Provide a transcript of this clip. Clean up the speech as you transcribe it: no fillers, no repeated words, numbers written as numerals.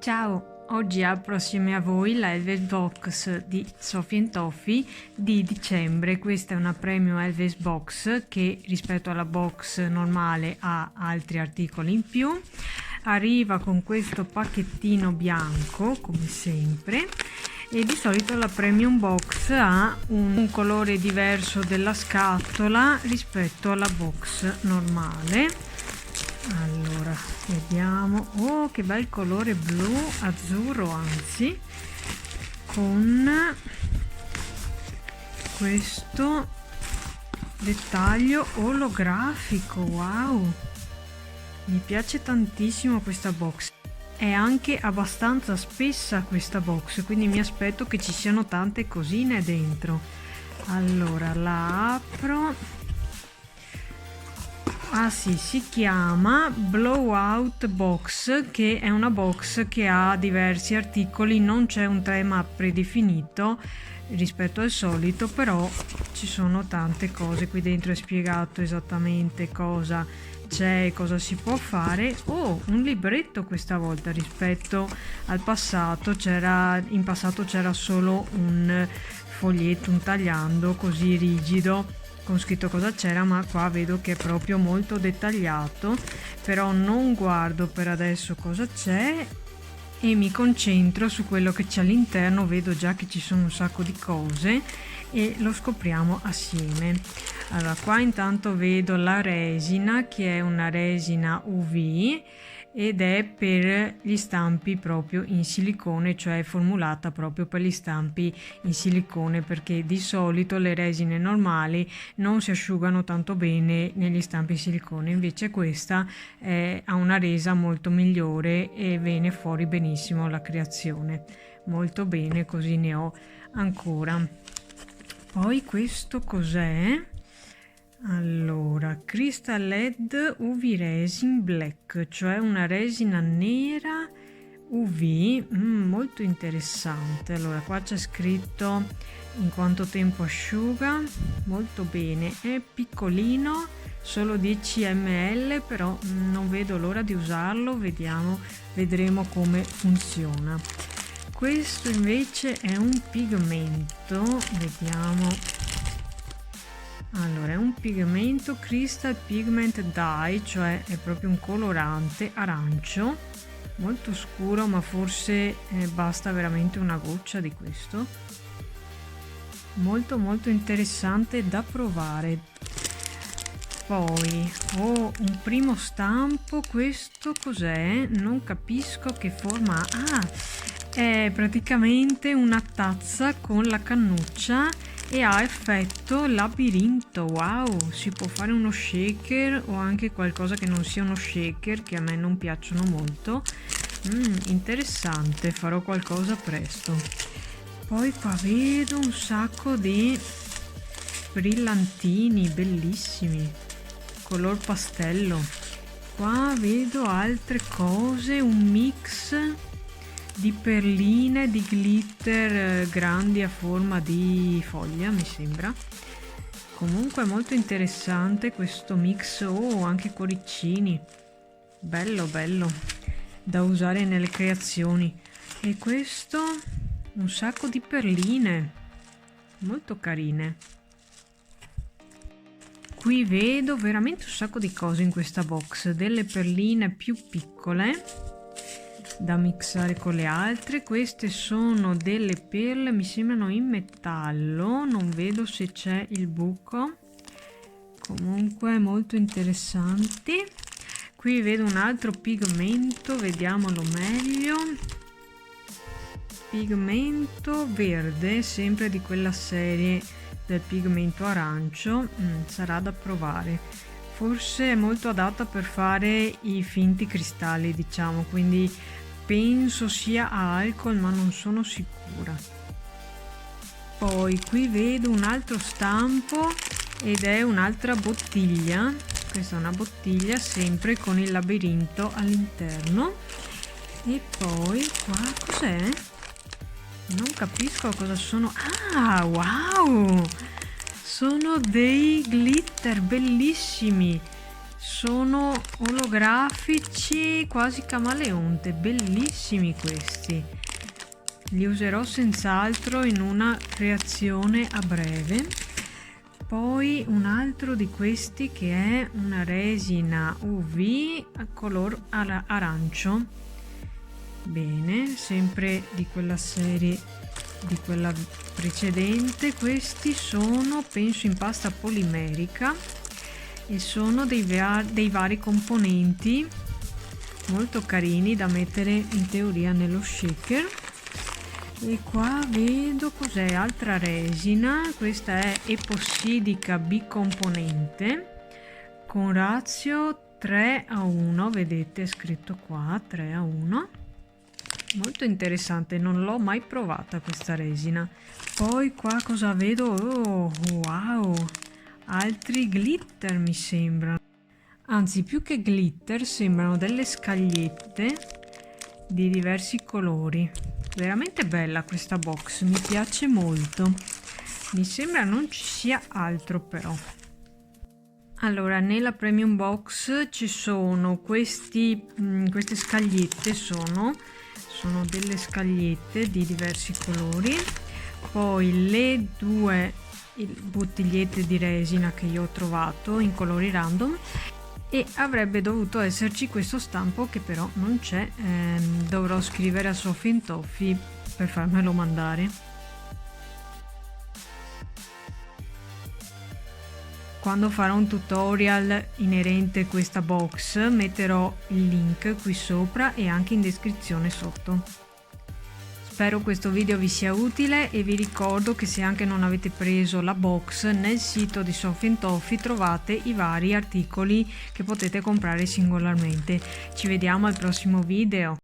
Ciao, oggi apro assieme a voi la Elves Box di Sophie & Toffee di dicembre. Questa è una Premium Elves Box che rispetto alla box normale ha altri articoli in più. Arriva con questo pacchettino bianco come sempre e di solito la Premium Box ha un colore diverso della scatola rispetto alla box normale. Allora, vediamo. Oh, che bel colore blu, azzurro anzi, con questo dettaglio olografico. Wow, mi piace tantissimo questa box. È anche abbastanza spessa questa box, quindi mi aspetto che ci siano tante cosine dentro. Allora, la apro. Ah sì, si chiama Blowout Box, che è una box che ha diversi articoli, non c'è un tema predefinito rispetto al solito, però ci sono tante cose. Qui dentro è spiegato esattamente cosa c'è e cosa si può fare. Oh, un libretto questa volta rispetto al passato, in passato c'era solo un foglietto, un tagliando così rigido con scritto cosa c'era, ma qua vedo che è proprio molto dettagliato. Però non guardo per adesso cosa c'è e mi concentro su quello che c'è all'interno. Vedo già che ci sono un sacco di cose e lo scopriamo assieme. Allora, qua intanto vedo la resina, che è una resina UV ed è per gli stampi proprio in silicone, cioè è formulata proprio per gli stampi in silicone, perché di solito le resine normali non si asciugano tanto bene negli stampi in silicone, invece questa ha una resa molto migliore e viene fuori benissimo la creazione. Molto bene, così ne ho ancora. Poi questo cos'è? Allora, Crystal LED UV Resin Black, cioè una resina nera UV, molto interessante. Allora, qua c'è scritto in quanto tempo asciuga, molto bene, è piccolino, solo 10 ml, però non vedo l'ora di usarlo, vedremo come funziona. Questo invece è un pigmento, vediamo. Allora, è un pigmento Crystal Pigment Dye, cioè è proprio un colorante arancio, molto scuro, ma forse basta veramente una goccia di questo. Molto molto interessante da provare. Poi ho un primo stampo, questo cos'è? Non capisco che forma ha. Ah, è praticamente una tazza con la cannuccia e ha effetto labirinto. Wow, si può fare uno shaker o anche qualcosa che non sia uno shaker, che a me non piacciono molto. Interessante, farò qualcosa presto. Poi qua vedo un sacco di brillantini bellissimi, color pastello. Qua vedo altre cose, un mix di perline, di glitter grandi a forma di foglia, mi sembra. Comunque è molto interessante questo mix. Oh, anche cuoricini, bello bello da usare nelle creazioni. E questo, un sacco di perline molto carine. Qui vedo veramente un sacco di cose in questa box, delle perline più piccole da mixare con le altre. Queste sono delle perle, mi sembrano in metallo, non vedo se c'è il buco. Comunque molto interessanti. Qui vedo un altro pigmento, vediamolo meglio. Pigmento verde, sempre di quella serie del pigmento arancio. Sarà da provare. Forse è molto adatta per fare i finti cristalli, diciamo, quindi penso sia a alcol, ma non sono sicura. Poi qui vedo un altro stampo ed è un'altra bottiglia. Questa è una bottiglia sempre con il labirinto all'interno. E poi qua cos'è? Non capisco cosa sono. Ah, wow! Sono dei glitter bellissimi. sono olografici, quasi camaleonte, bellissimi questi. Li userò senz'altro in una creazione a breve. Poi un altro di questi che è una resina UV a color arancio. Bene, sempre di quella serie, di quella precedente. Questi sono, penso, in pasta polimerica e sono dei vari componenti molto carini da mettere in teoria nello shaker. E qua vedo cos'è, altra resina. Questa è epossidica bicomponente con ratio 3:1, vedete scritto qua 3:1. Molto interessante, non l'ho mai provata questa resina. Poi qua cosa vedo? Oh, wow, altri glitter mi sembrano, anzi più che glitter sembrano delle scagliette di diversi colori. Veramente bella questa box, mi piace molto. Mi sembra non ci sia altro però. Allora, nella premium box ci sono queste scagliette, sono delle scagliette di diversi colori. Poi le due bottigliette di resina che io ho trovato in colori random, e avrebbe dovuto esserci questo stampo che però non c'è. Dovrò scrivere a Sophie & Toffee per farmelo mandare. Quando farò un tutorial inerente a questa box metterò il link qui sopra e anche in descrizione sotto. Spero questo video vi sia utile e vi ricordo che se anche non avete preso la box, nel sito di Sophie & Toffee trovate i vari articoli che potete comprare singolarmente. Ci vediamo al prossimo video.